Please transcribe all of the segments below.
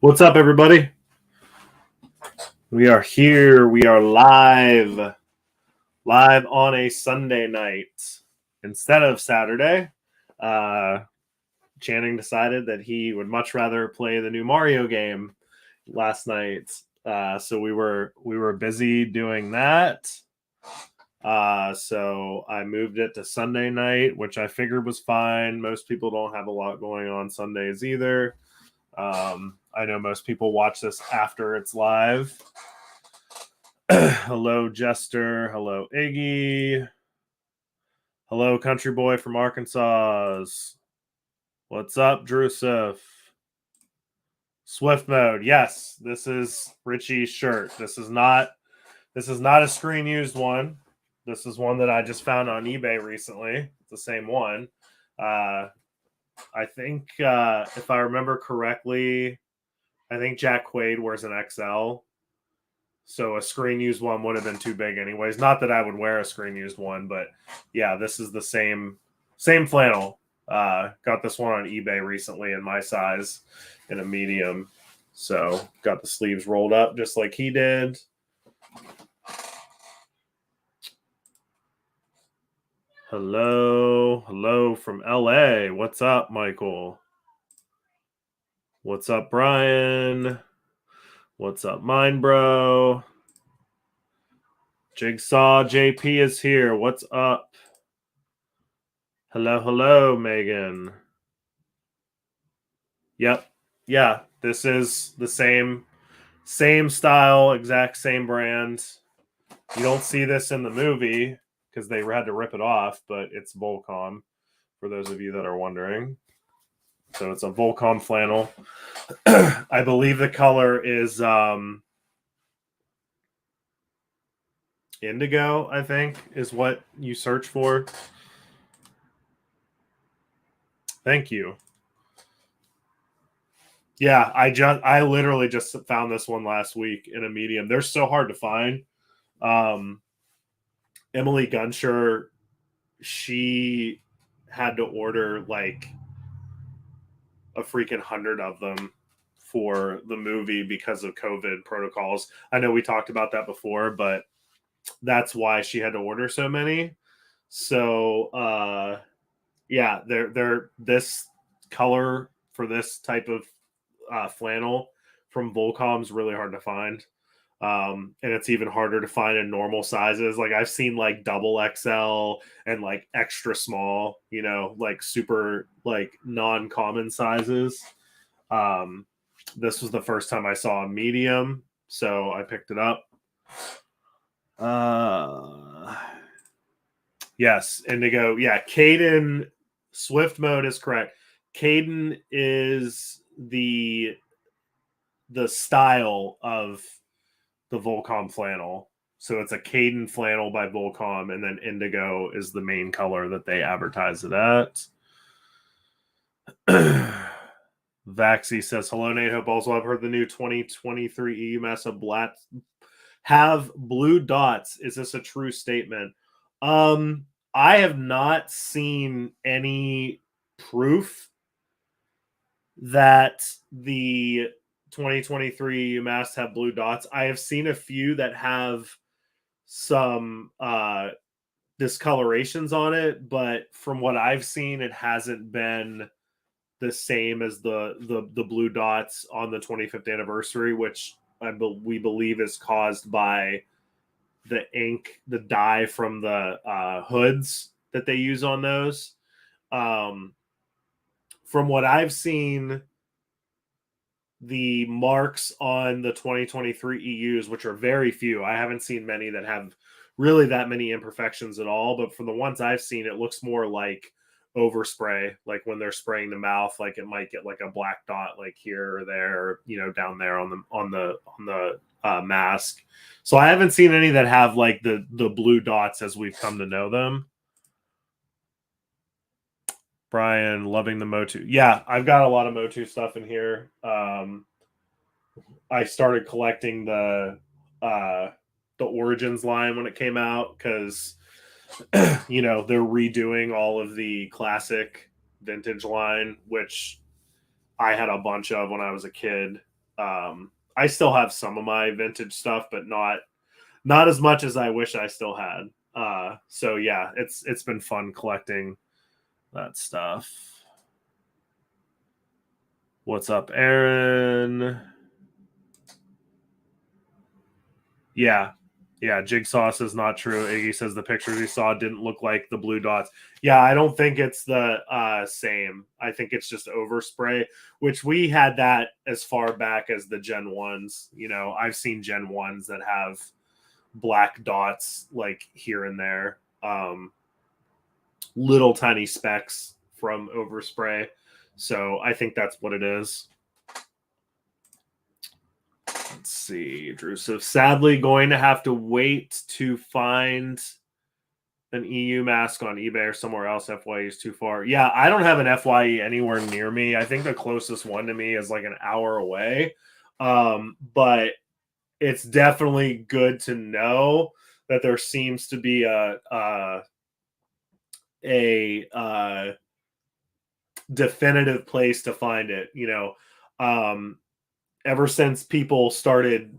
What's up, everybody? We are here. We are live on a Sunday night instead of Saturday. Channing decided that he would much rather play the new Mario game last night, so we were busy doing that. So I moved it to Sunday night, which I figured was fine. Most people don't have a lot going on Sundays either. I know most people watch this after it's live. Hello, Jester. Hello, Iggy. Hello, Country Boy from Arkansas. What's up, Drusif? Swift mode. Yes, this is Richie's shirt. This is not a screen used one. This is one that I just found on eBay recently. It's the same one. I think if I remember correctly, I think Jack Quaid wears an XL. So a screen used one would have been too big anyways. Not that I would wear a screen used one, but yeah, this is the same flannel. Got this one on eBay recently in my size in a medium. So got the sleeves rolled up just like he did. Hello from LA. What's up, Michael? What's up, Brian? What's up, Mine Bro? Jigsaw JP is here. What's up? Hello, Megan. Yep. Yeah, this is the same style, exact same brand. You don't see this in the movie because they had to rip it off, but it's Volcom for those of you that are wondering. So it's a Volcom flannel. I believe the color is indigo, I think, is what you search for. Thank you. Yeah, I literally just found this one last week in a medium. They're so hard to find. Emily Gunsher, she had to order like a freaking 100 of them for the movie because of COVID protocols. I know we talked about that before, but that's why she had to order so many. So yeah, they're this color for this type of flannel from Volcom is really hard to find. And it's even harder to find in normal sizes. Like I've seen like double XL and like extra small, like super like non-common sizes. This was the first time I saw a medium, so I picked it up. Yes, indigo. Yeah, Caden Swift mode is correct. Caden is the style of the Volcom flannel. So it's a Caden flannel by Volcom, and then indigo is the main color that they advertise it at. Vaxi says, hello, Nate. Hope also I've heard the new 2023 EUMS of black have blue dots. Is this a true statement? I have not seen any proof that the 2023 UMass have blue dots. I have seen a few that have some discolorations on it, but from what I've seen, it hasn't been the same as the blue dots on the 25th anniversary, which we believe is caused by the ink, the dye from the hoods that they use on those. From what I've seen, the marks on the 2023 EUs, which are very few, I haven't seen many that have really that many imperfections at all. But from the ones I've seen, it looks more like overspray, like when they're spraying the mouth, like it might get like a black dot, like here or there, down there on the mask. So I haven't seen any that have like the blue dots as we've come to know them. Brian, loving the Motu. Yeah, I've got a lot of Motu stuff in here. I started collecting the Origins line when it came out because they're redoing all of the classic vintage line, which I had a bunch of when I was a kid. I still have some of my vintage stuff, but not as much as I wish I still had. So yeah, it's been fun collecting that stuff. What's up, Aaron? Yeah. Yeah, Jigsaw says not true. Iggy says the pictures he saw didn't look like the blue dots. Yeah, I don't think it's the same. I think it's just overspray, which we had that as far back as the Gen 1s. You know, I've seen Gen 1s that have black dots like here and there. Little tiny specks from overspray. So I think that's what it is. Let's see, Drew. So sadly, going to have to wait to find an EU mask on eBay or somewhere else. FYE is too far. Yeah, I don't have an FYE anywhere near me. I think the closest one to me is like an hour away. But it's definitely good to know that there seems to be a definitive place to find it. You know, ever since people started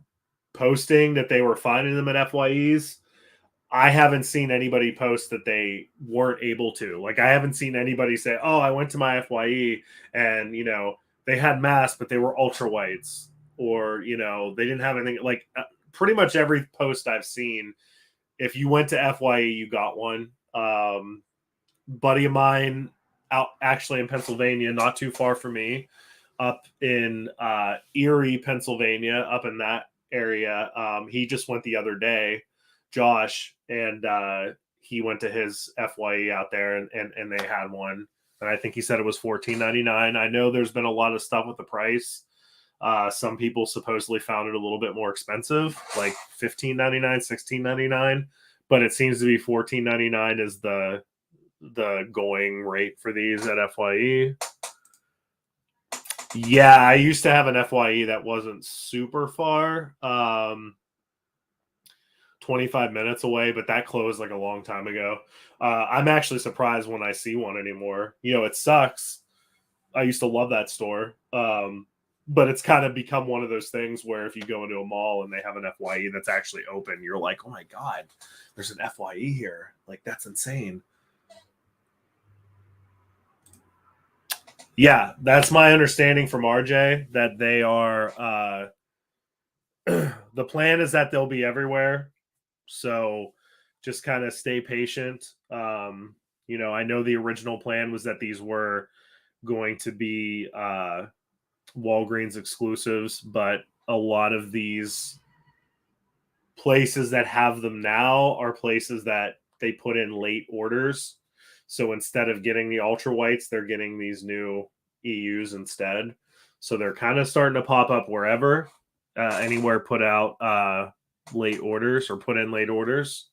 posting that they were finding them at FYEs, I haven't seen anybody post that they weren't able to. Like, I haven't seen anybody say, "Oh, I went to my FYE and you know they had masks, but they were ultra whites," or you know they didn't have anything. Like, pretty much every post I've seen, if you went to FYE, you got one. Buddy of mine out actually in Pennsylvania, not too far from me, up in Erie, Pennsylvania, up in that area. He just went the other day, Josh, and he went to his FYE out there, and they had one, and I think he said it was $14.99. I know there's been a lot of stuff with the price. Some people supposedly found it a little bit more expensive, like $15.99, $16.99, but it seems to be $14.99 is the going rate for these at FYE. Yeah, I used to have an FYE that wasn't super far, 25 minutes away, but that closed like a long time ago. I'm actually surprised when I see one anymore. You know, it sucks. I used to love that store. But it's kind of become one of those things where if you go into a mall and they have an FYE that's actually open, you're like, oh my God, there's an FYE here. Like, that's insane. Yeah, that's my understanding from RJ, that they are the plan is that they'll be everywhere. So just kind of stay patient. You know, I know the original plan was that these were going to be Walgreens exclusives, but a lot of these places that have them now are places that they put in late orders. So instead of getting the ultra whites, they're getting these new EUs instead. So they're kind of starting to pop up wherever, anywhere put out late orders or put in late orders.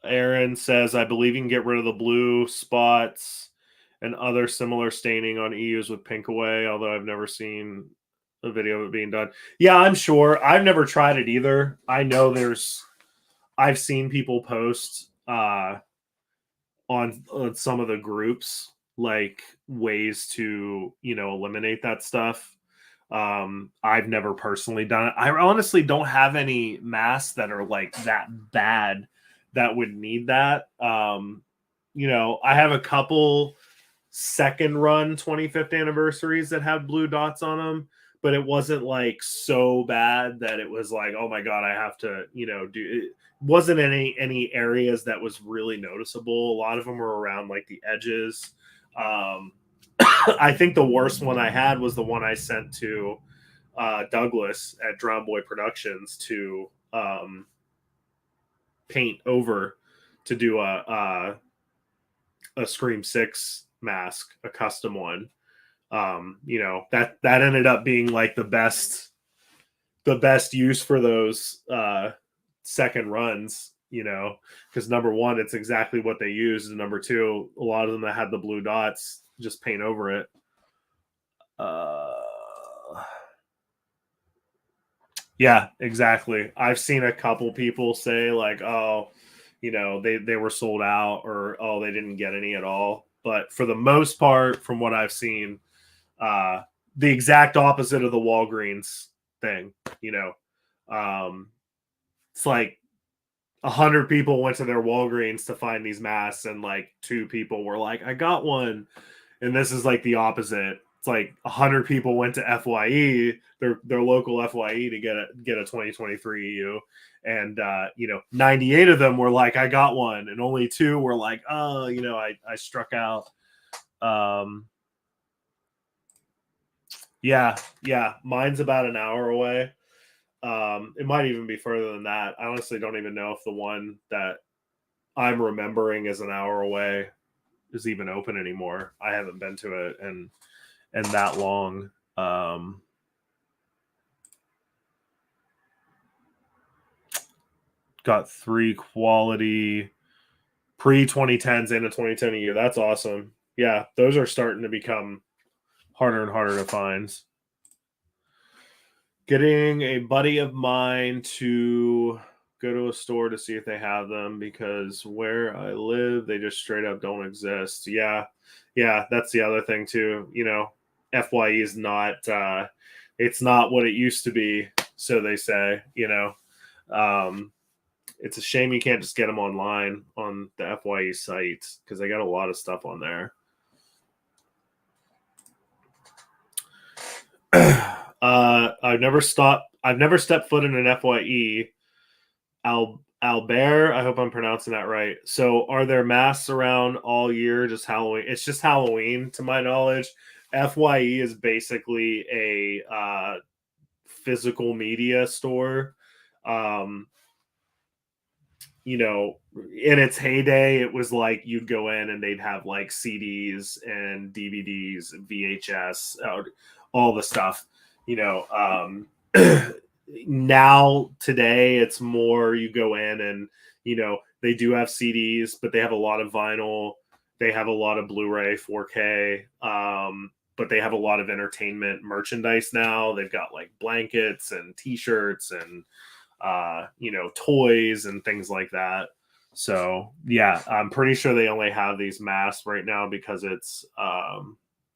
Aaron says, I believe you can get rid of the blue spots and other similar staining on EUs with pink away, although I've never seen a video of it being done. Yeah, I'm sure. I've never tried it either. I know I've seen people post on some of the groups like ways to, you know, eliminate that stuff. I've never personally done it. I honestly don't have any masks that are like that bad that would need that. You know, I have a couple second run 25th anniversaries that have blue dots on them, but it wasn't like so bad that it was like, oh my God, I have to, you know, do it. Wasn't any areas that was really noticeable. A lot of them were around like the edges. I think the worst one I had was the one I sent to Douglas at Drown Boy Productions to paint over to do a Scream 6 mask, a custom one. You know, that ended up being like the best use for those second runs, you know, because number one, it's exactly what they used, and number two, a lot of them that had the blue dots just paint over it. Yeah, exactly. I've seen a couple people say like, oh, you know, they were sold out, or oh, they didn't get any at all. But for the most part, from what I've seen, the exact opposite of the Walgreens thing. It's like 100 people went to their Walgreens to find these masks, and like 2 people were like, I got one. And this is like the opposite. It's like 100 people went to FYE, their local FYE, to get a 2023 EU, and 98 of them were like, I got one, and only 2 were like, oh, I struck out. Yeah, mine's about an hour away. It might even be further than that. I honestly don't even know if the one that I'm remembering is an hour away is even open anymore. I haven't been to it and that long. Got 3 quality pre-2010s and a 2010 year. That's awesome. Yeah, those are starting to become harder and harder to find. Getting a buddy of mine to go to a store to see if they have them, because where I live, they just straight up don't exist. Yeah, that's the other thing too. FYE is not it's not what it used to be, so they say. It's a shame you can't just get them online on the FYE site, because they got a lot of stuff on there. I've never stepped foot in an FYE. Albert, I hope I'm pronouncing that right. So, are there masks around all year? Just Halloween? It's just Halloween, to my knowledge. FYE is basically a physical media store. In its heyday, it was like you'd go in and they'd have like CDs and DVDs and VHS, all the stuff. Now today it's more you go in and they do have CDs, but they have a lot of vinyl, they have a lot of Blu-ray 4K, but they have a lot of entertainment merchandise now. They've got like blankets and t-shirts and toys and things like that. So yeah, I'm pretty sure they only have these masks right now because it's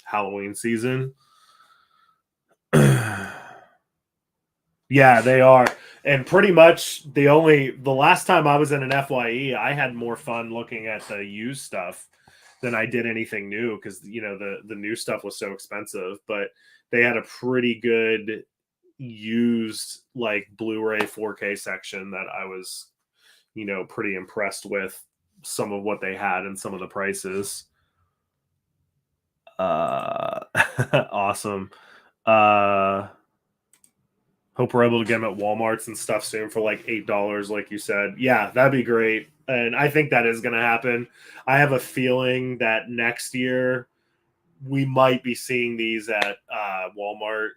Halloween season. Yeah, they are. And pretty much the last time I was in an FYE, I had more fun looking at the used stuff than I did anything new, because the new stuff was so expensive. But they had a pretty good used like Blu-ray 4K section that I was pretty impressed with some of what they had and some of the prices. Awesome. Hope we're able to get them at Walmarts and stuff soon for like $8, like you said. Yeah, that'd be great. And I think that is going to happen. I have a feeling that next year we might be seeing these at Walmart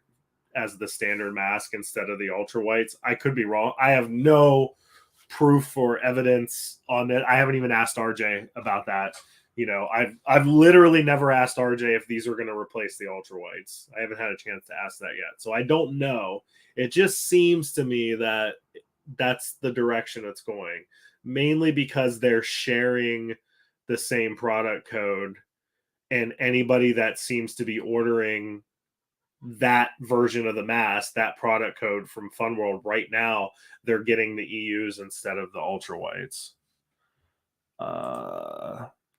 as the standard mask instead of the ultra whites. I could be wrong. I have no proof or evidence on it. I haven't even asked RJ about that. I've literally never asked RJ if these are going to replace the ultra whites. I haven't had a chance to ask that yet. So I don't know. It just seems to me that that's the direction it's going, mainly because they're sharing the same product code, and anybody that seems to be ordering that version of the mask, that product code from Funworld right now, they're getting the EUs instead of the ultra whites.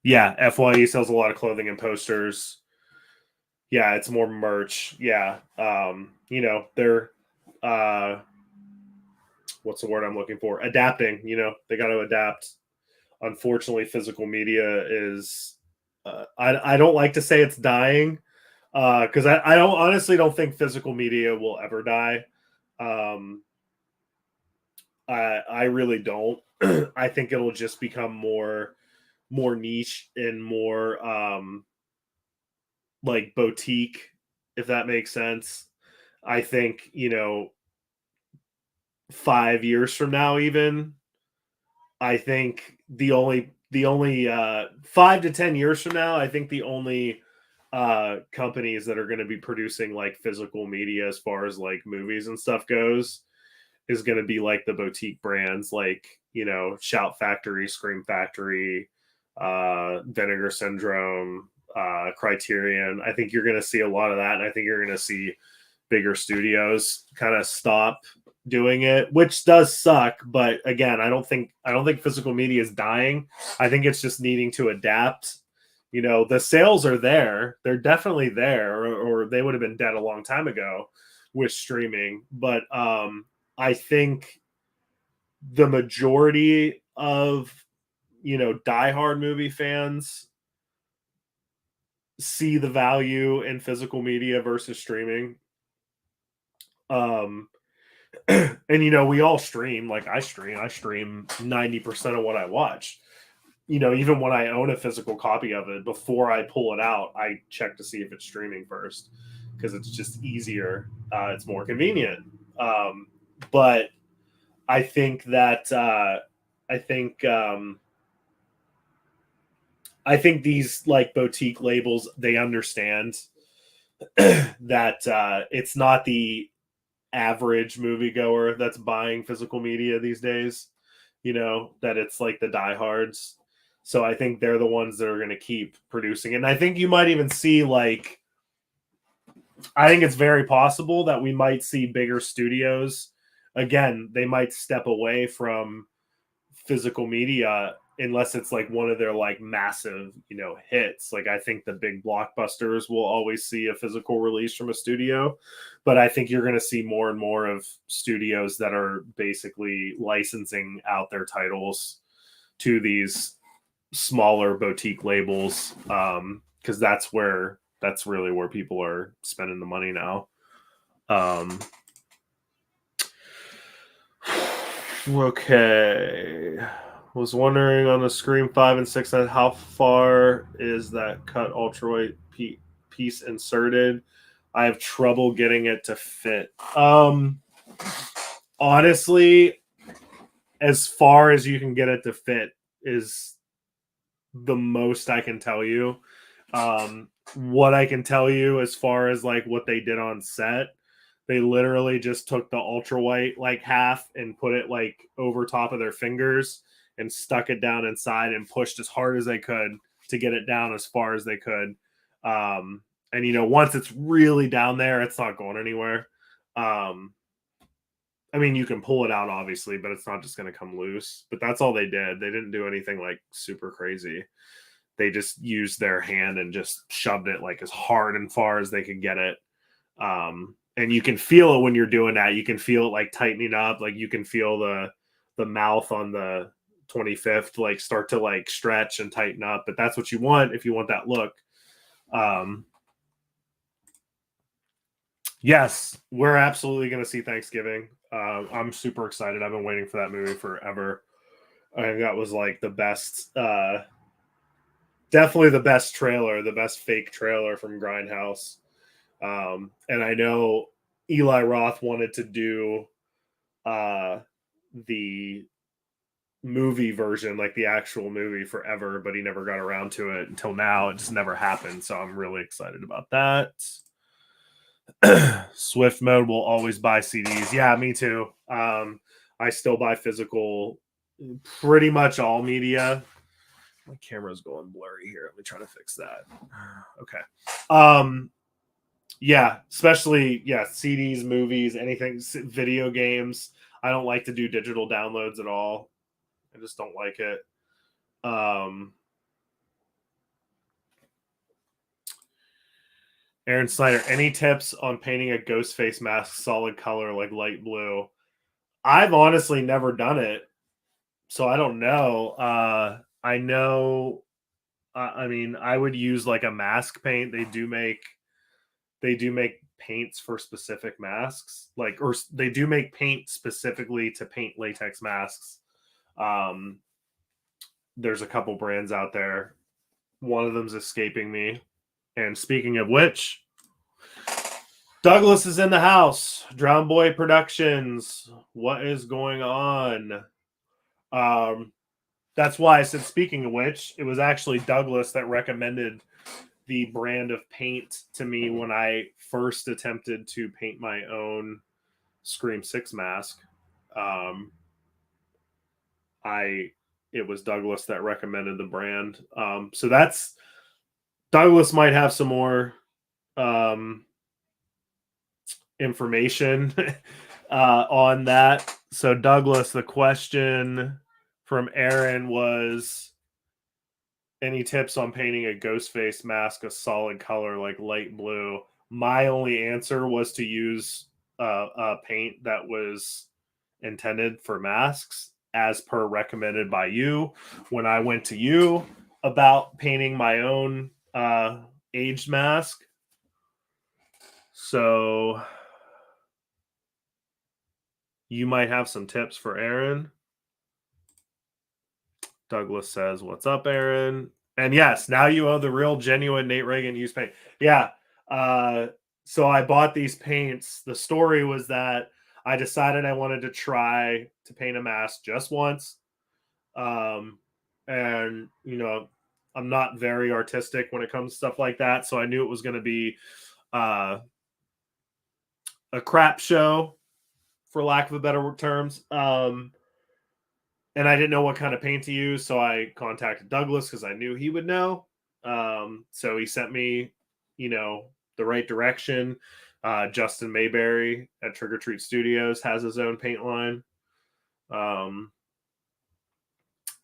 Yeah, FYE sells a lot of clothing and posters. Yeah, it's more merch. Yeah. They're what's the word I'm looking for? Adapting. They got to adapt. Unfortunately, physical media is I don't like to say it's dying, because I don't honestly don't think physical media will ever die. I really don't. I think it'll just become more niche and more like boutique, if that makes sense. I think 5 years from now, even, I think the only 5 to 10 years from now, I think the only companies that are going to be producing like physical media as far as like movies and stuff goes is going to be like the boutique brands, like Shout Factory, Scream Factory, Vinegar Syndrome, Criterion. I think you're going to see a lot of that, and I think you're going to see bigger studios kind of stop doing it, which does suck. But again, I don't think physical media is dying. I think it's just needing to adapt. You know, the sales are there; they're definitely there, or they would have been dead a long time ago with streaming. But I think the majority of diehard movie fans see the value in physical media versus streaming. And we all stream. Like I stream 90% of what I watch. Even when I own a physical copy of it, before I pull it out, I check to see if it's streaming first, because it's just easier. It's more convenient. But I think that I think these like boutique labels, they understand that it's not the average moviegoer that's buying physical media these days. That it's like the diehards. So I think they're the ones that are going to keep producing it. And I think you might even see I think it's very possible that we might see bigger studios. Again, they might step away from physical media unless it's like one of their like massive hits. Like I think the big blockbusters will always see a physical release from a studio, but I think you're going to see more and more of studios that are basically licensing out their titles to these smaller boutique labels, because that's really where people are spending the money now. Okay. Was wondering on the Scream 5 and 6, how far is that cut ultralight piece inserted? I have trouble getting it to fit. Honestly, as far as you can get it to fit is the most I can tell you. What I can tell you as far as like what they did on set, they literally just took the ultra white like half and put it like over top of their fingers and stuck it down inside and pushed as hard as they could to get it down as far as they could. And once it's really down there, it's not going anywhere. I mean, you can pull it out obviously, but it's not just going to come loose. But that's all they did. They didn't do anything like super crazy. They just used their hand and just shoved it like as hard and far as they could get it. And you can feel it when you're doing that. You can feel it like tightening up. Like you can feel the mouth on the 25th like start to like stretch and tighten up. But that's what you want if you want that look. Yes, we're absolutely going to see Thanksgiving. I'm super excited. I've been waiting for that movie forever. I think that was like the best, definitely the best trailer, the best fake trailer from Grindhouse. And I know Eli Roth wanted to do the movie version, like the actual movie, forever, but he never got around to it until now. It just never happened. So I'm really excited about that. Swift mode will always buy CDs. Yeah, me too. I still buy physical, pretty much all media. My camera's going blurry here. Let me try to fix that. Okay. Yeah, especially CDs, movies, anything, video games. I don't like to do digital downloads at all. I just don't like it. Aaron Snyder, any tips on painting a ghost face mask solid color like light blue? I've honestly never done it, so I don't know. I know. I mean, I would use like a mask paint. They do make paints for specific masks, or they do make paint specifically to paint latex masks. There's a couple brands out there. One of them's escaping me. And speaking of which, Douglas is in the house. Drown Boy Productions. What is going on? That's why I said, speaking of which, it was actually Douglas that recommended the brand of paint to me when I first attempted to paint my own Scream 6 mask. It was Douglas that recommended the brand. So that's Douglas might have some more information on that. So, Douglas, the question from Aaron was, any tips on painting a ghost face mask a solid color like light blue? My only answer was to use a paint that was intended for masks, as per recommended by you when I went to you about painting my own aged mask. So you might have some tips for Aaron. Douglas says, "What's up, Aaron?" And yes, now you own the real, genuine Nate Reagan used paint. Yeah. So I bought these paints. The story was that I decided I wanted to try to paint a mask just once. And, I'm not very artistic when it comes to stuff like that. So I knew it was going to be uh, a crap show, for lack of a better terms. And I didn't know what kind of paint to use, so I contacted Douglas because I knew he would know. So he sent me, the right direction. Justin Mayberry at Trick or Treat Studios has his own paint line.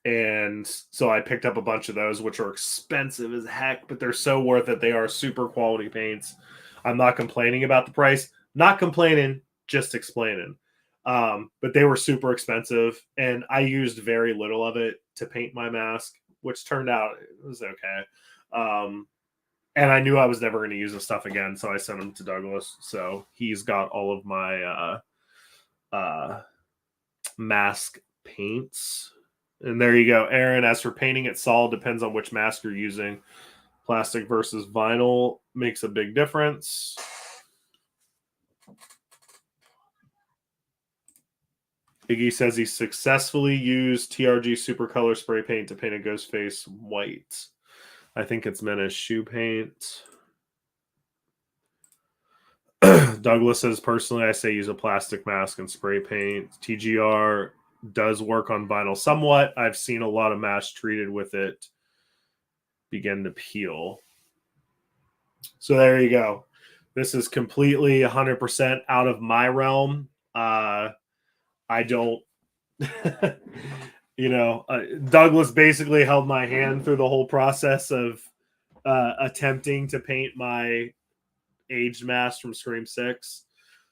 And so I picked up a bunch of those, which are expensive as heck, but they're so worth it. They are super quality paints. I'm not complaining about the price. Not complaining, just explaining. But they were super expensive, and I used very little of it to paint my mask, which turned out it was okay. And I knew I was never going to use the stuff again, so I sent them to Douglas. So he's got all of my mask paints. And there you go, Aaron. As for painting it solid, depends on which mask you're using. Plastic versus vinyl makes a big difference. Iggy says he successfully used TRG Supercolor spray paint to paint a ghost face white. I think it's meant as shoe paint. Douglas says, personally, I say use a plastic mask and spray paint. TGR does work on vinyl somewhat. I've seen a lot of masks treated with it begin to peel. So there you go. This is completely 100% out of my realm. I don't, Douglas basically held my hand through the whole process of attempting to paint my aged mask from Scream 6.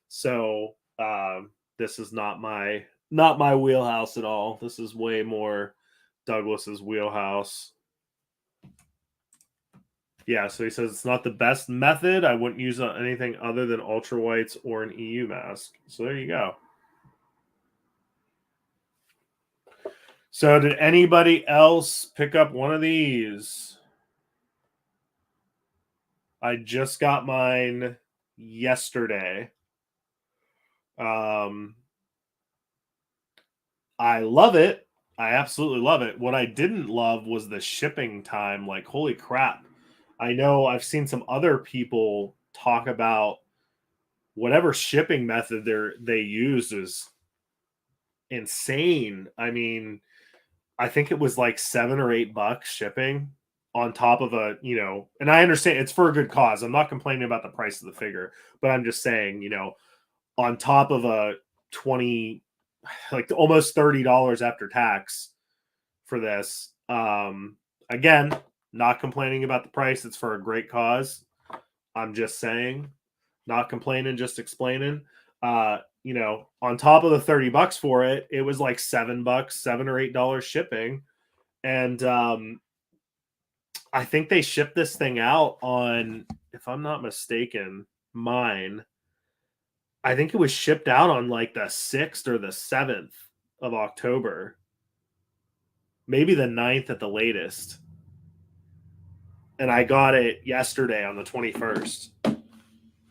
So this is not my wheelhouse at all. This is way more Douglas's wheelhouse. Yeah, so he says it's not the best method. I wouldn't use anything other than ultra whites or an EU mask. So there you go. So did anybody else pick up one of these? I just got mine yesterday. I love it. I absolutely love it. What I didn't love was the shipping time. Like, holy crap. I know I've seen some other people talk about whatever shipping method they use is insane. I mean, I think it was like $7 or $8 shipping on top of and I understand it's for a good cause. I'm not complaining about the price of the figure, but I'm just saying, on top of a 20, like almost $30 after tax for this. Again, not complaining about the price. It's for a great cause. I'm just saying, not complaining, just explaining. On top of the $30 for it, it was like $7, $7 or $8 shipping. And I think they shipped this thing out on, if I'm not mistaken, I think it was shipped out on like the 6th or the 7th of October. Maybe the 9th at the latest. And I got it yesterday on the 21st.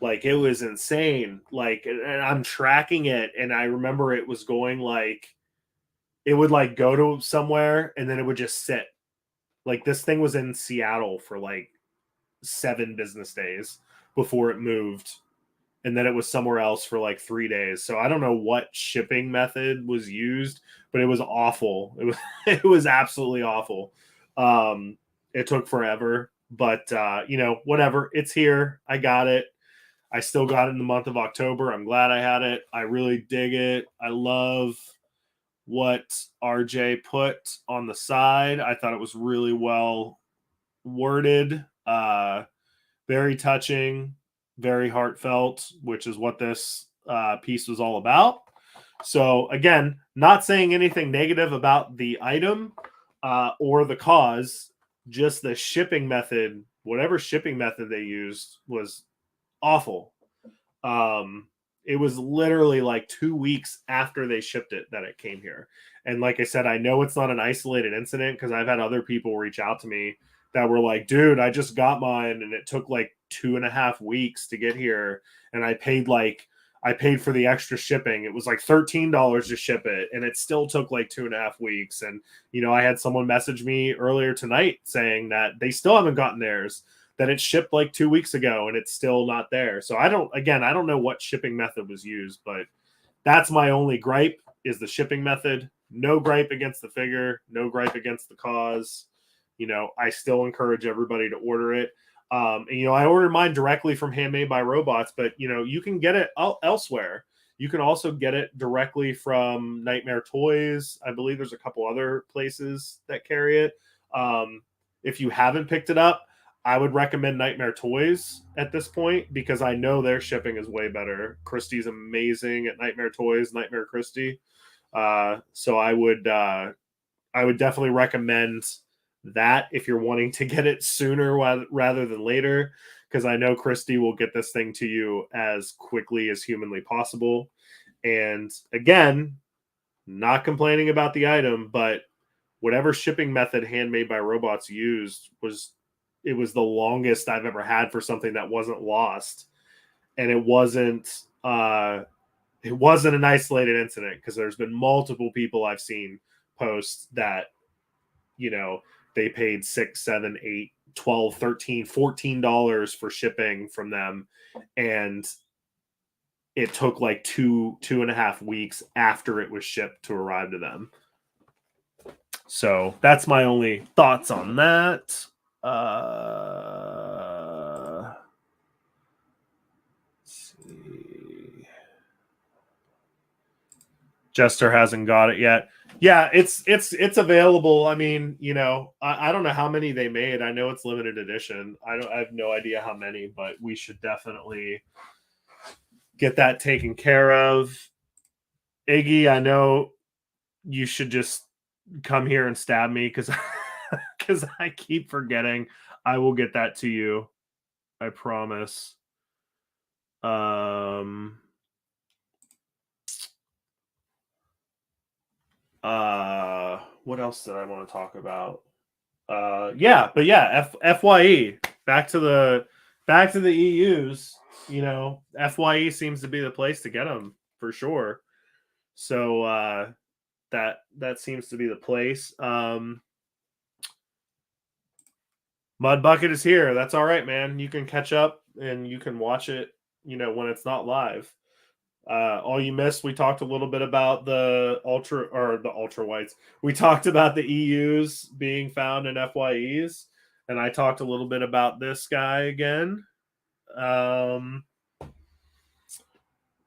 Like, it was insane. Like, and I'm tracking it, and I remember it was going like, it would like go to somewhere and then it would just sit. Like, this thing was in Seattle for like 7 business days before it moved. And then it was somewhere else for like 3 days. So I don't know what shipping method was used, but it was awful. It was absolutely awful. It took forever. But you know, whatever. It's here. I got it. I still got it in the month of October. I'm glad I had it. I really dig it. I love what RJ put on the side. I thought it was really well worded, very touching, very heartfelt, which is what this piece was all about. So, again, not saying anything negative about the item or the cause, just the shipping method, whatever shipping method they used was awful. It was literally like 2 weeks after they shipped it that it came here. And like I said, I know it's not an isolated incident because I've had other people reach out to me that were like, dude, I just got mine and it took like 2.5 weeks to get here. And I paid for the extra shipping. It was like $13 to ship it. And it still took like 2.5 weeks. And, you know, I had someone message me earlier tonight saying that they still haven't gotten theirs, that it shipped like 2 weeks ago and it's still not there. So I don't know what shipping method was used, but that's my only gripe is the shipping method. No gripe against the figure, no gripe against the cause. You know, I still encourage everybody to order it. And, you know, I ordered mine directly from Handmade by Robots, but, you know, you can get it elsewhere. You can also get it directly from Nightmare Toys. I believe there's a couple other places that carry it. If you haven't picked it up, I would recommend Nightmare Toys at this point because I know their shipping is way better. Christie's amazing at Nightmare Toys, Nightmare Christie. So I would definitely recommend that if you're wanting to get it sooner rather than later, because I know Christie will get this thing to you as quickly as humanly possible. And again, not complaining about the item, but whatever shipping method Handmade by Robots used was the longest I've ever had for something that wasn't lost. And it wasn't an isolated incident because there's been multiple people I've seen post that, you know, they paid $6, $7, $8, $12, $13, $14 for shipping from them. And it took like 2.5 weeks after it was shipped to arrive to them. So that's my only thoughts on that. Let's see. Jester hasn't got it yet. Yeah, it's available. I mean, you know, I don't know how many they made. I know it's limited edition. I have no idea how many, but we should definitely get that taken care of. Iggy, I know you should just come here and stab me because I keep forgetting. I will get that to you. I promise. What else did I want to talk about? FYE. Back to the EUs. You know, FYE seems to be the place to get them for sure. So that seems to be the place. Mud Bucket is here. That's all right, man. You can catch up and you can watch it, you know, when it's not live. All you missed, we talked a little bit about the ultra whites. We talked about the EUs being found in FYEs, and I talked a little bit about this guy again.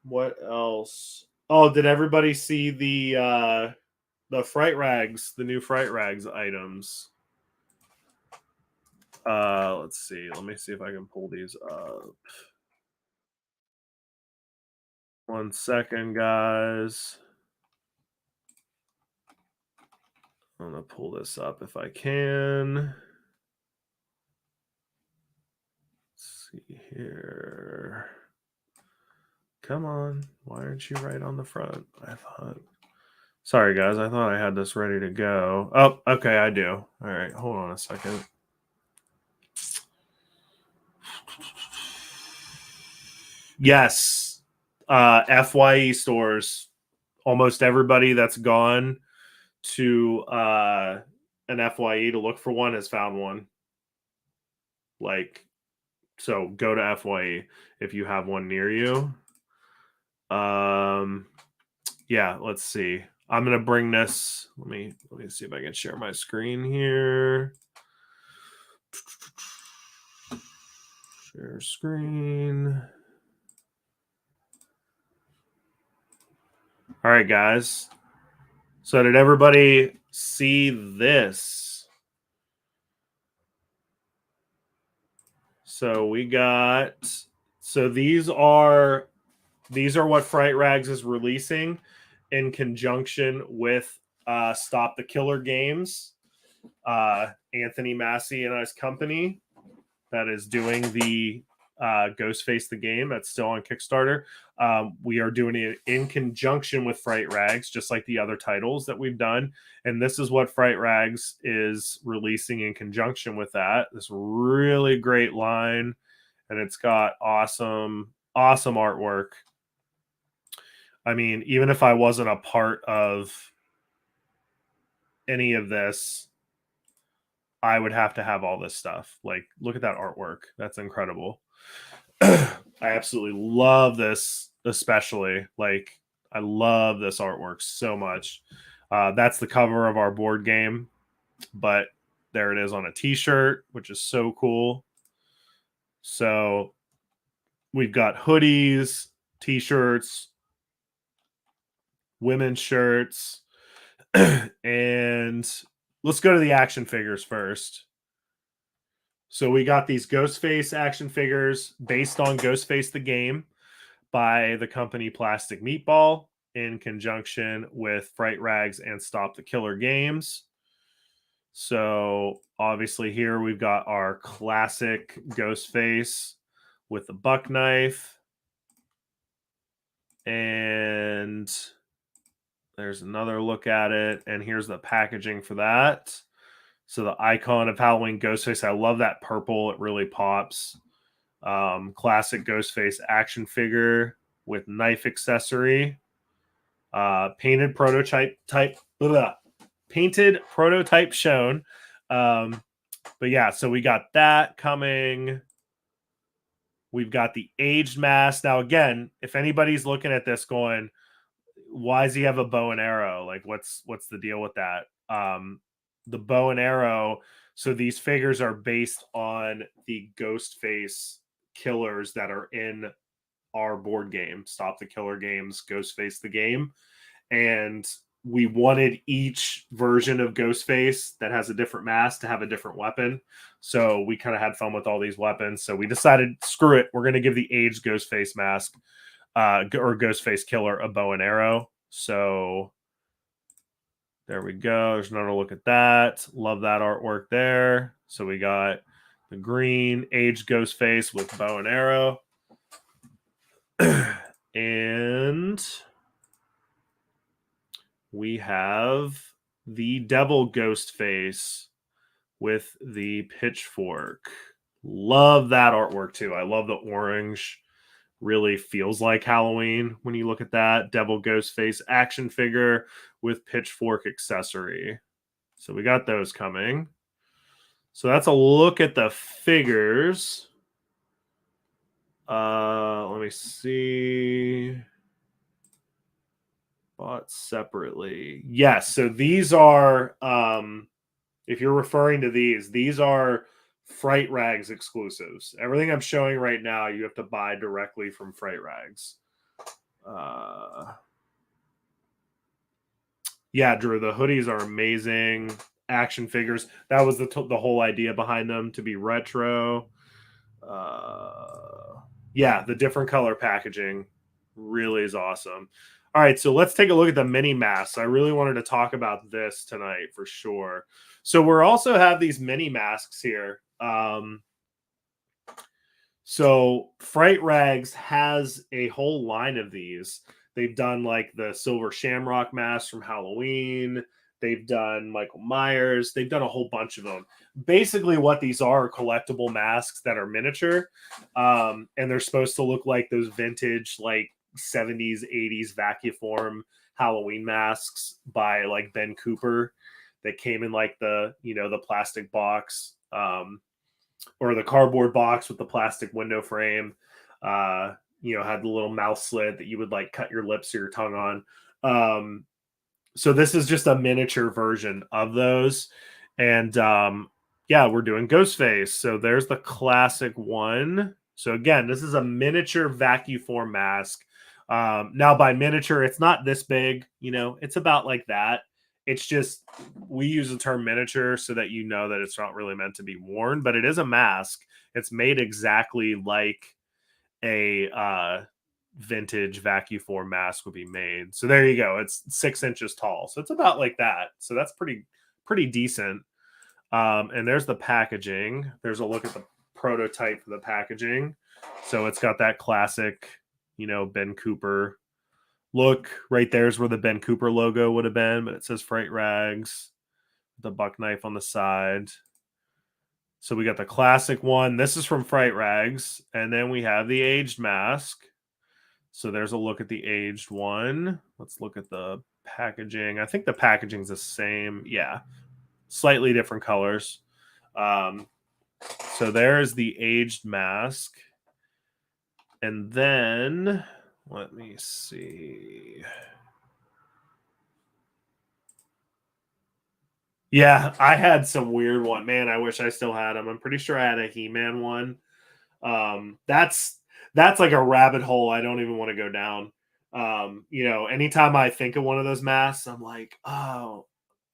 What else? Oh, did everybody see the Fright Rags, the new Fright Rags items? Let's see. Let me see if I can pull these up. 1 second, guys. I'm going to pull this up if I can. Let's see here. Come on. Why aren't you right on the front? Sorry, guys. I thought I had this ready to go. Oh, okay. I do. All right. Hold on a second. Yes. FYE stores. Almost everybody that's gone to an FYE to look for one has found one. Like, so go to FYE if you have one near you. Yeah, let's see. I'm gonna bring this. Let me see if I can share my screen here. Share screen. All right, guys. So did everybody see this? So we got, so these are what Fright Rags is releasing in conjunction with Stop the Killer Games, Anthony Massey and his company that is doing the Ghostface the game. That's still on Kickstarter. We are doing it in conjunction with Fright Rags, just like the other titles that we've done. And this is what Fright Rags is releasing in conjunction with that. This really great line, and it's got awesome artwork. I mean, even if I wasn't a part of any of this, I would have to have all this stuff. Like, look at that artwork. That's incredible. I absolutely love this, especially. Like, I love this artwork so much. That's the cover of our board game, but there it is on a t-shirt, which is so cool. So we've got hoodies, t-shirts, women's shirts, and let's go to the action figures first. So we got these Ghostface action figures based on Ghostface the game by the company Plastic Meatball in conjunction with Fright Rags and Stop the Killer Games. So obviously here we've got our classic Ghostface with the buck knife. And there's another look at it. And here's the packaging for that. So the icon of Halloween Ghostface, I love that purple. It really pops. Classic Ghostface action figure with knife accessory. Painted prototype shown. But yeah, so we got that coming. We've got the aged mask. Now, again, if anybody's looking at this going, why does he have a bow and arrow? Like, what's the deal with that? The bow and arrow. So these figures are based on the Ghostface killers that are in our board game, Stop the Killer Games, Ghostface the game. And we wanted each version of Ghostface that has a different mask to have a different weapon. So we kind of had fun with all these weapons. So we decided, screw it. We're going to give the aged Ghostface mask or Ghostface killer a bow and arrow. So there we go. There's another look at that. Love that artwork there. So we got the green aged Ghostface with bow and arrow. And we have the devil Ghostface with the pitchfork. Love that artwork too. I love the orange. Really feels like Halloween when you look at that. Devil Ghostface action figure with pitchfork accessory. So we got those coming. So that's a look at the figures. Let me see. Bought separately. Yes, so these are if you're referring to these are Fright Rags exclusives. Everything I'm showing right now, you have to buy directly from Fright Rags. Yeah, Drew, the hoodies are amazing. Action figures. That was the whole idea behind them, to be retro. Yeah, the different color packaging really is awesome. All right, so let's take a look at the mini masks. I really wanted to talk about this tonight for sure. So we're also have these mini masks here. So Fright Rags has a whole line of these. They've done like the Silver Shamrock mask from Halloween. They've done Michael Myers. They've done a whole bunch of them. Basically, what these are collectible masks that are miniature. And they're supposed to look like those vintage, like 70s, 80s Vacuform Halloween masks by like Ben Cooper that came in like the plastic box. Or the cardboard box with the plastic window frame, had the little mouth slit that you would like cut your lips or your tongue on. So this is just a miniature version of those. And yeah, we're doing Ghostface. So there's the classic one. So again, this is a miniature vacuform mask. Now by miniature, it's not this big, it's about like that. It's just we use the term miniature so that you know that it's not really meant to be worn, but it is a mask. It's made exactly like a vintage vacuform mask would be made. So there you go. It's 6 inches tall. So it's about like that. So that's pretty decent. And there's the packaging. There's a look at the prototype for the packaging. So it's got that classic, Ben Cooper look. Right there's where the Ben Cooper logo would have been, but it says Fright Rags, the buck knife on the side. So we got the classic one. This is from Fright Rags. And then we have the aged mask. So there's a look at the aged one. Let's look at the packaging. I think the packaging's the same. Yeah. Slightly different colors. So there's the aged mask. And then let me see. Yeah, I had some weird one. Man, I wish I still had them. I'm pretty sure I had a He-Man one. That's like a rabbit hole I don't even want to go down. Anytime I think of one of those masks, I'm like, oh,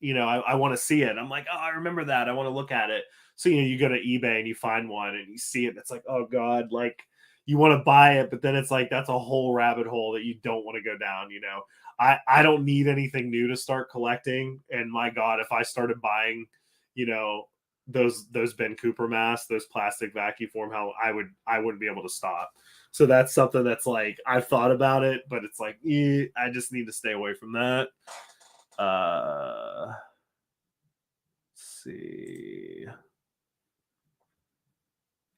I want to see it. I'm like, oh, I remember that. I want to look at it. So, you go to eBay and you find one and you see it. And it's like, oh God, like you want to buy it, but then it's like, that's a whole rabbit hole that you don't want to go down. I don't need anything new to start collecting. And my God, if I started buying, you know, those Ben Cooper masks, those plastic vacuform, how I wouldn't be able to stop. So that's something that's like I've thought about it, but it's like I just need to stay away from that. Let's see.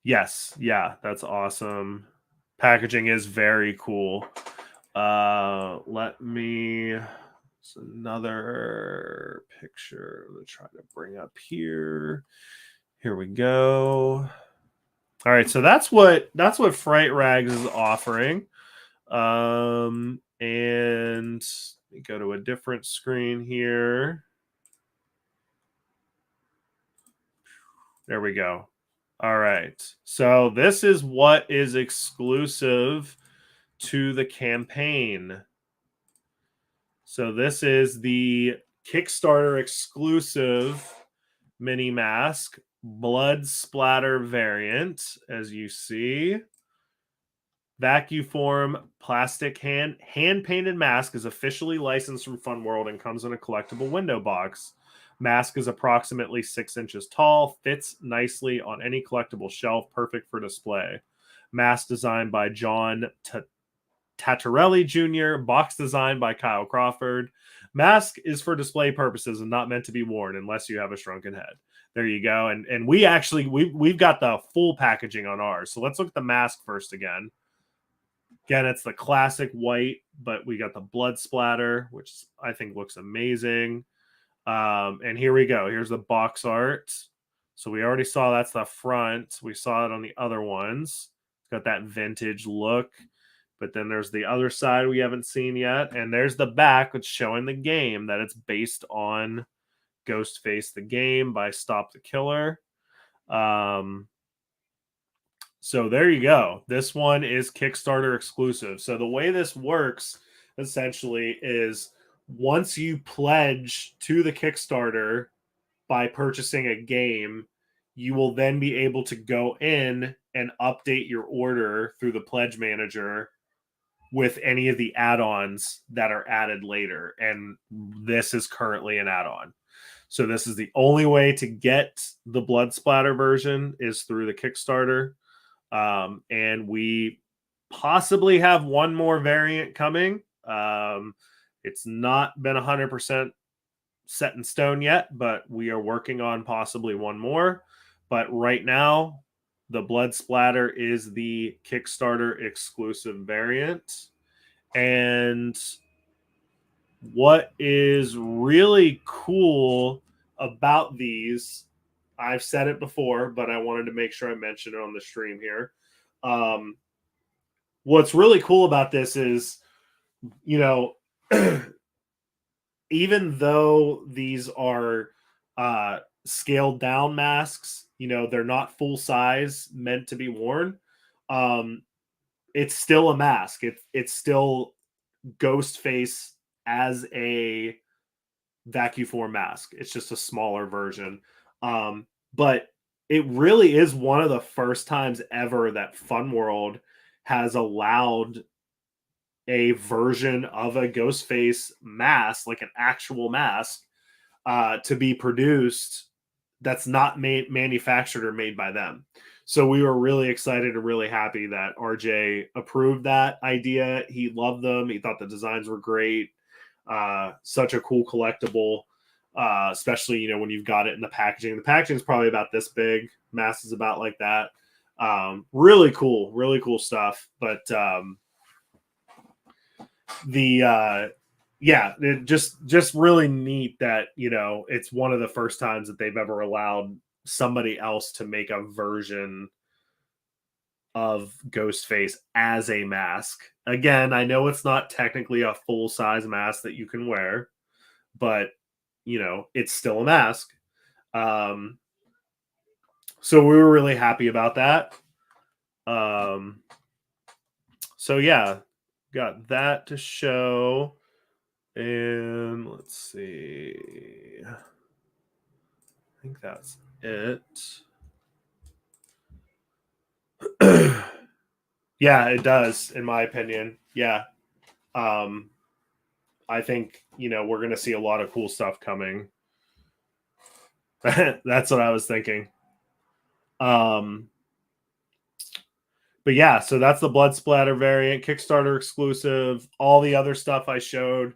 Yes, yeah, that's awesome. Packaging is very cool. Let me. It's another picture. Let's try to bring up here. Here we go. All right, so that's what Fright Rags is offering. And let me go to a different screen here. There we go. All right. So this is what is exclusive to the campaign. So this is the Kickstarter exclusive mini mask, blood splatter variant, as you see. Vacuform plastic hand painted mask is officially licensed from Fun World and comes in a collectible window box. Mask is approximately 6 inches tall, fits nicely on any collectible shelf, perfect for display. Mask designed by John Tattarelli Jr., box designed by Kyle Crawford. Mask is for display purposes and not meant to be worn unless you have a shrunken head. There you go. And we've got the full packaging on ours. So let's look at the mask first again. Again, it's the classic white, but we got the blood splatter, which I think looks amazing. And here we go. Here's the box art. So we already saw that's the front. We saw it on the other ones. It's got that vintage look. But then there's the other side we haven't seen yet. And there's the back, which is showing the game that it's based on Ghostface the Game by Stop the Killer. So there you go. This one is Kickstarter exclusive. So the way this works essentially is once you pledge to the Kickstarter by purchasing a game, you will then be able to go in and update your order through the pledge manager with any of the add-ons that are added later. And this is currently an add-on. So this is the only way to get the blood splatter version is through the Kickstarter. And we possibly have one more variant coming. It's not been 100% set in stone yet, but we are working on possibly one more. But right now, the blood splatter is the Kickstarter exclusive variant. And what is really cool about these, I've said it before, but I wanted to make sure I mention it on the stream here. What's really cool about this is, even though these are scaled down masks, they're not full size meant to be worn. it's still a mask. It's still Ghostface as a vacuum form mask. It's just a smaller version. But it really is one of the first times ever that Fun World has allowed a version of a Ghostface mask, like an actual mask, to be produced that's not manufactured or made by them. So we were really excited and really happy that RJ approved that idea. He loved them. He thought the designs were great. Such a cool collectible, especially, you know, when you've got it in the packaging. The packaging is probably about this big. Mass is about like that. Really cool stuff. But yeah, it just really neat that, you know, it's one of the first times that they've ever allowed somebody else to make a version of Ghostface as a mask. Again, I know it's not technically a full size mask that you can wear, but you know, it's still a mask. So we were really happy about that. So yeah, got that to show. And let's see. I think that's it. Yeah, it does, in my opinion. Yeah. I think, you know, we're going to see a lot of cool stuff coming. That's what I was thinking. But yeah, so that's the blood splatter variant, Kickstarter exclusive. All the other stuff I showed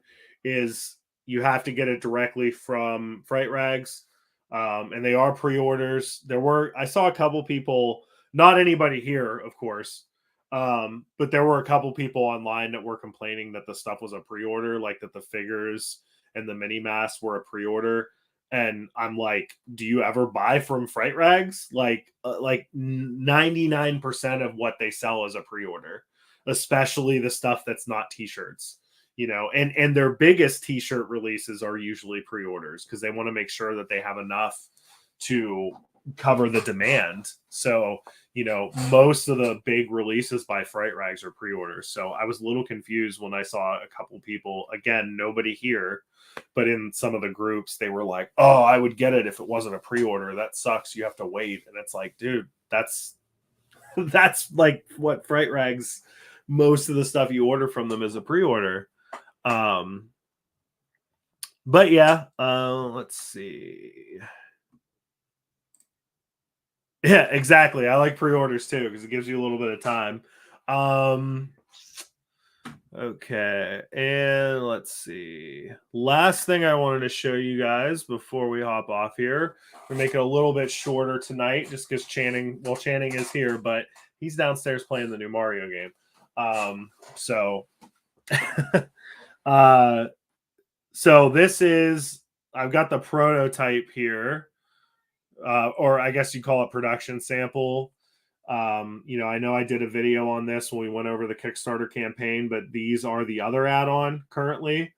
is you have to get it directly from Fright Rags. And they are pre-orders. I saw a couple people, not anybody here, of course, but there were a couple people online that were complaining that the stuff was a pre-order, like that the figures and the mini masks were a pre-order. And I'm like, do you ever buy from Fright Rags? Like 99% of what they sell is a pre-order, especially the stuff that's not t-shirts, you know, and their biggest t-shirt releases are usually pre-orders because they want to make sure that they have enough to cover the demand. So, you know, most of the big releases by Fright Rags are pre-orders. So I was a little confused when I saw a couple people, again, nobody here, but in some of the groups, they were like, oh, I would get it if it wasn't a pre-order. That sucks. You have to wait. And it's like, dude, that's like what Fright Rags, most of the stuff you order from them is a pre-order. But yeah, let's see. Yeah, exactly. I like pre-orders too because it gives you a little bit of time. Okay, and let's see. Last thing I wanted to show you guys before we hop off here. We're making it a little bit shorter tonight just because Channing is here, but he's downstairs playing the new Mario game. So this is, I've got the prototype here, or I guess you call it production sample. You know, I know I did a video on this when we went over the Kickstarter campaign, but these are the other add-on currently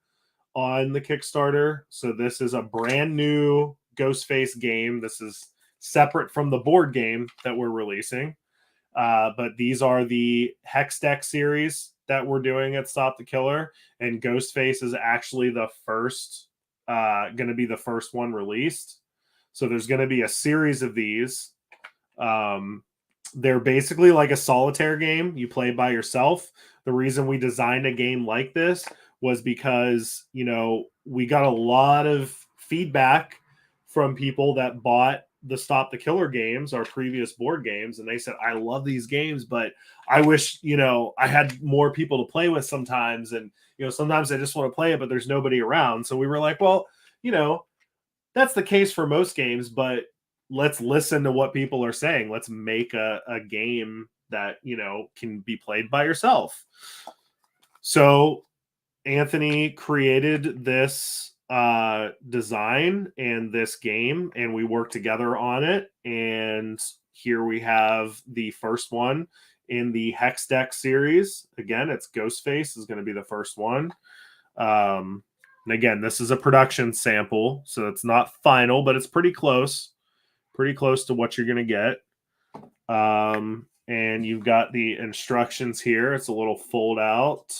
on the Kickstarter. So this is a brand new Ghostface game. This is separate from the board game that we're releasing. But these are the Hex Deck series that we're doing at Stop the Killer. And Ghostface is actually the first, going to be the first one released. So there's going to be a series of these. They're basically like a solitaire game you play by yourself. The reason we designed a game like this was because, you know, we got a lot of feedback from people that bought the Stop the Killer games, our previous board games, and they said, I love these games, but I wish, you know, I had more people to play with sometimes. And, you know, sometimes I just want to play it, but there's nobody around. So we were like, well, you know, that's the case for most games, but let's listen to what people are saying. Let's make a game that, you know, can be played by yourself. So Anthony created this design and this game, and we worked together on it. And here we have the first one in the Hex Deck series. Again, it's Ghostface is going to be the first one. And again, this is a production sample, so it's not final, but it's pretty close to what you're going to get. And you've got the instructions here. It's a little fold out.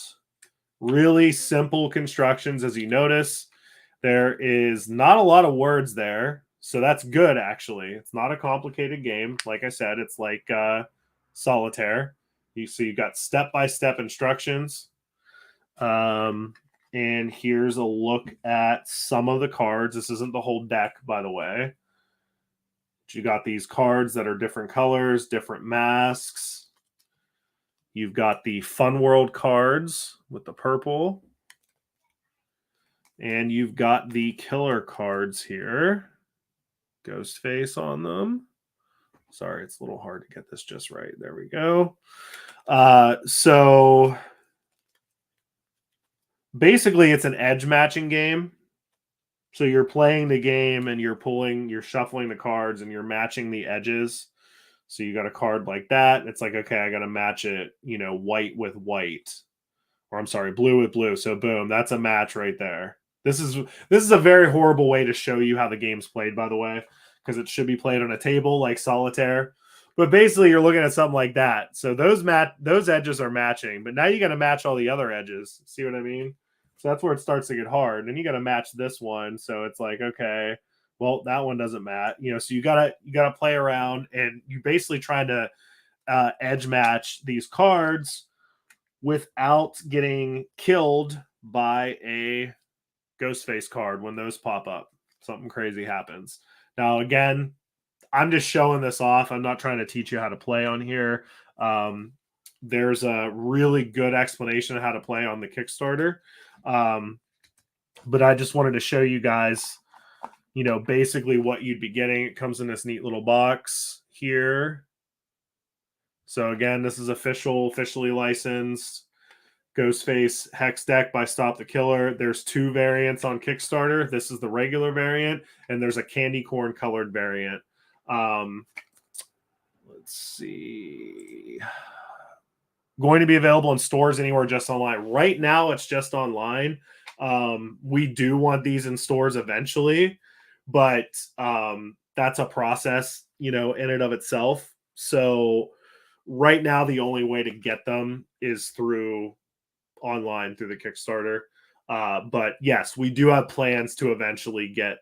Really simple constructions, as you notice. There is not a lot of words there, so that's good, actually. It's not a complicated game. Like I said, it's like solitaire. So you've got step-by-step instructions. And here's a look at some of the cards. This isn't the whole deck, by the way. You got these cards that are different colors, different masks. You've got the Fun World cards with the purple. And you've got the killer cards here. Ghost face on them. Sorry, it's a little hard to get this just right. There we go. So basically, it's an edge matching game. So you're playing the game and you're shuffling the cards and you're matching the edges. So you got a card like that. It's like, okay, I got to match it, white with white. Or I'm sorry, blue with blue. So boom, that's a match right there. This is a very horrible way to show you how the game's played, by the way, because it should be played on a table like solitaire. But basically, you're looking at something like that. So those edges are matching, but now you got to match all the other edges. See what I mean? So that's where it starts to get hard. And then you got to match this one. So it's like, okay, well, that one doesn't match. So you gotta play around, and you basically trying to edge match these cards without getting killed by a ghost face card when those pop up. Something crazy happens. Now, again, I'm just showing this off. I'm not trying to teach you how to play on here. There's a really good explanation of how to play on the Kickstarter. But I just wanted to show you guys, basically what you'd be getting. It comes in this neat little box here. So again, this is officially licensed Ghostface Hex deck by Stop the Killer. There's 2 variants on Kickstarter. This is the regular variant, and there's a candy corn colored variant. Let's see. Going to be available in stores anywhere, just online. Right now, it's just online. We do want these in stores eventually, but that's a process, in and of itself. So right now, the only way to get them is through online through the Kickstarter. But yes, we do have plans to eventually get,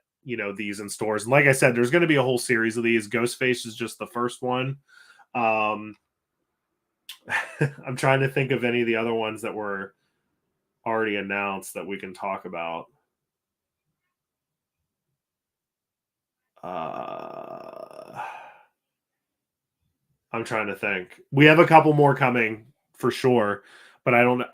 these in stores. And like I said, there's going to be a whole series of these. Ghostface is just the first one. I'm trying to think of any of the other ones that were already announced that we can talk about. I'm trying to think. We have a couple more coming for sure, but I don't know.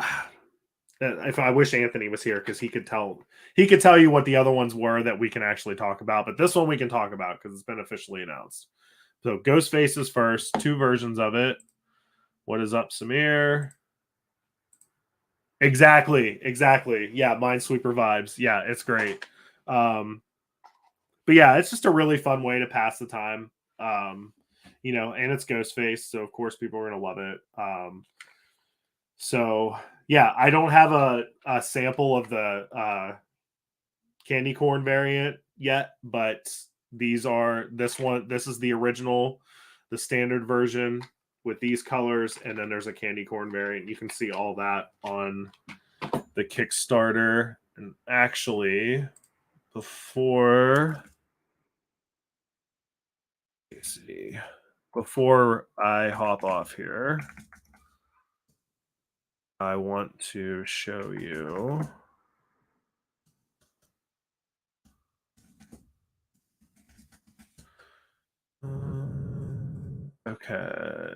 If I wish Anthony was here, because he could tell you what the other ones were that we can actually talk about. But this one we can talk about because it's been officially announced. So Ghostface is first, 2 versions of it. What is up, Samir? Exactly. Yeah, Minesweeper vibes. Yeah, it's great. But yeah, it's just a really fun way to pass the time. And it's Ghostface, so of course people are gonna love it. So yeah, I don't have a sample of the candy corn variant yet, but this is the original, the standard version with these colors, and then there's a candy corn variant. You can see all that on the Kickstarter. And actually, before I hop off here, I want to show you. Okay.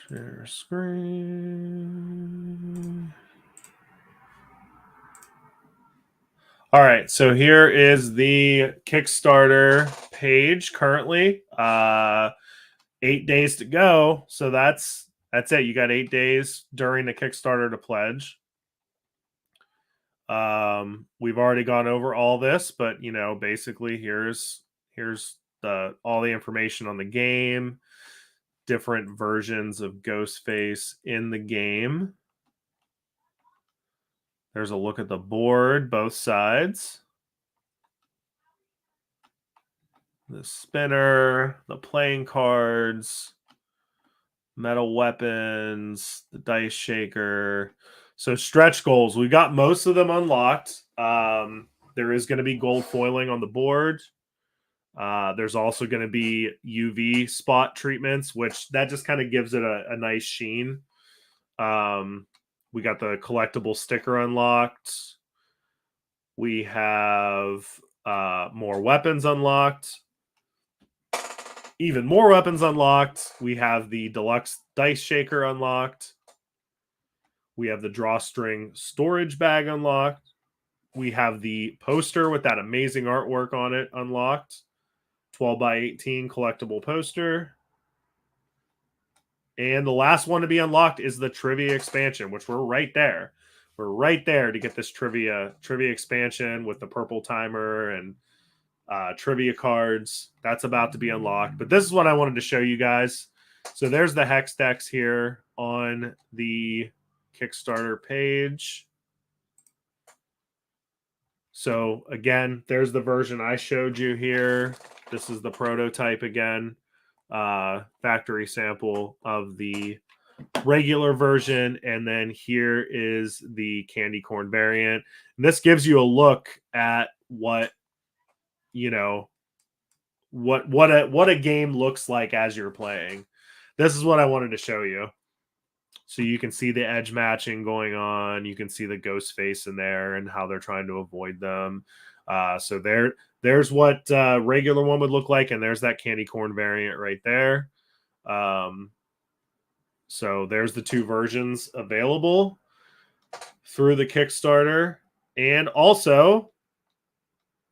Share screen. All right, so here is the Kickstarter page currently. 8 days to go. So that's it. You got 8 days during the Kickstarter to pledge. We've already gone over all this, but basically here's all the information on the game, different versions of Ghostface in the game. There's a look at the board, both sides. the spinner, the playing cards, metal weapons, the dice shaker. So stretch goals, we got most of them unlocked. There is going to be gold foiling on the board. There's also going to be UV spot treatments, which that just kind of gives it a nice sheen. We got the collectible sticker unlocked. We have more weapons unlocked. Even more weapons unlocked. We have the deluxe dice shaker unlocked. We have the drawstring storage bag unlocked. We have the poster with that amazing artwork on it unlocked. 12 by 18 collectible poster. And the last one to be unlocked is the trivia expansion, which we're right there. We're right there to get this trivia expansion with the purple timer and trivia cards. That's about to be unlocked. But this is what I wanted to show you guys. So there's the hex decks here on the Kickstarter page. So again, there's the version I showed you here. This is the prototype again, factory sample of the regular version. And then here is the candy corn variant. And this gives you a look at what, you know, what a game looks like as you're playing. This is what I wanted to show you. So you can see the edge matching going on. You can see the ghost face in there and how they're trying to avoid them. So there's what regular one would look like, and there's that candy corn variant right there. So there's the two versions available through the Kickstarter. And also,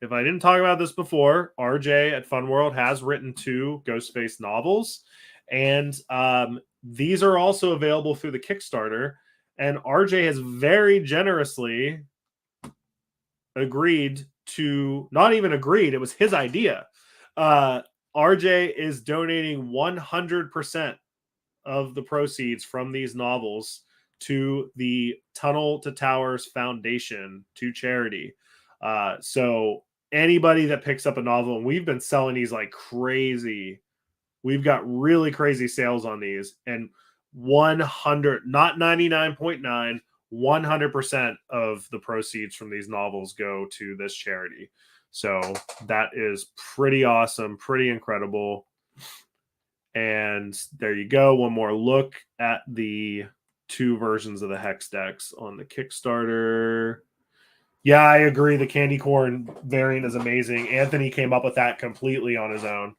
if I didn't talk about this before, RJ at Fun World has written 2 Ghostface novels. And these are also available through the Kickstarter. And RJ has very generously agreed to, not even agreed, it was his idea. RJ is donating 100% of the proceeds from these novels to the Tunnel to Towers Foundation, to charity. So anybody that picks up a novel, and we've been selling these like crazy. We've got really crazy sales on these, and 100, not 99.9, 100% of the proceeds from these novels go to this charity. So that is pretty awesome, pretty incredible. And there you go. One more look at the 2 versions of the hex decks on the Kickstarter. Yeah, I agree. The candy corn variant is amazing. Anthony came up with that completely on his own.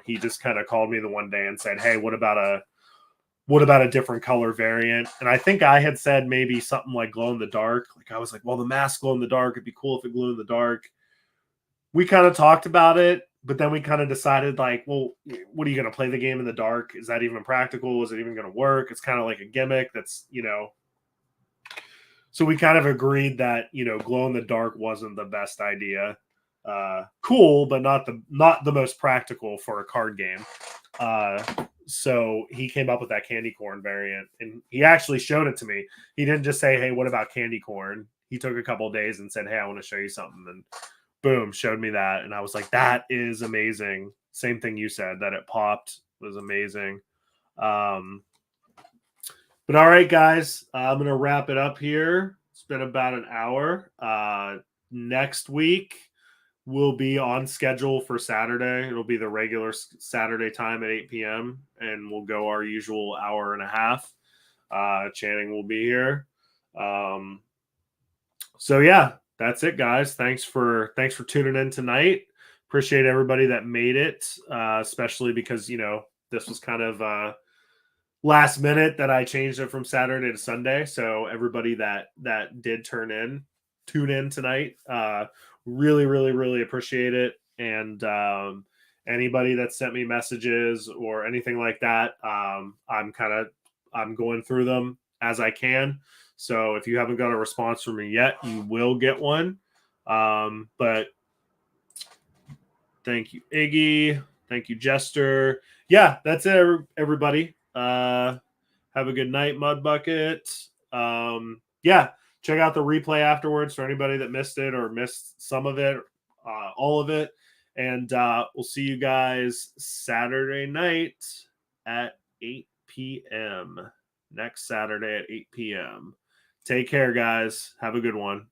He just kind of called me the one day and said, "Hey, what about a different color variant?" And I think I had said maybe something like glow in the dark. Like I was like, "Well, the mask glow in the dark. It'd be cool if it glowed in the dark." We kind of talked about it, but then we kind of decided like, well, what are you going to play the game in the dark? Is that even practical? Is it even going to work? It's kind of like a gimmick that's, so we kind of agreed that, glow in the dark wasn't the best idea. Cool, but not the most practical for a card game. So he came up with that candy corn variant, and he actually showed it to me. He didn't just say, "Hey, what about candy corn?" He took a couple of days and said, "Hey, I want to show you something." And boom, showed me that. And I was like, that is amazing. Same thing you said, that it popped was amazing. But all right, guys, I'm going to wrap it up here. It's been about an hour. Next week, we'll be on schedule for Saturday. It'll be the regular Saturday time at 8 p.m. And we'll go our usual hour and a half. Channing will be here. So yeah, that's it, guys. Thanks for tuning in tonight. Appreciate everybody that made it, especially because this was kind of last minute that I changed it from Saturday to Sunday. So everybody that did tune in tonight, really, really, really appreciate it. And anybody that sent me messages or anything like that, I'm going through them as I can. So if you haven't got a response from me yet, you will get one. But thank you, Iggy. Thank you, Jester. Yeah, that's it, everybody. Have a good night, Mud Bucket. Yeah, check out the replay afterwards for anybody that missed it or missed some of it, all of it. And we'll see you guys Saturday night at 8 p.m. Next Saturday at 8 p.m. Take care, guys. Have a good one.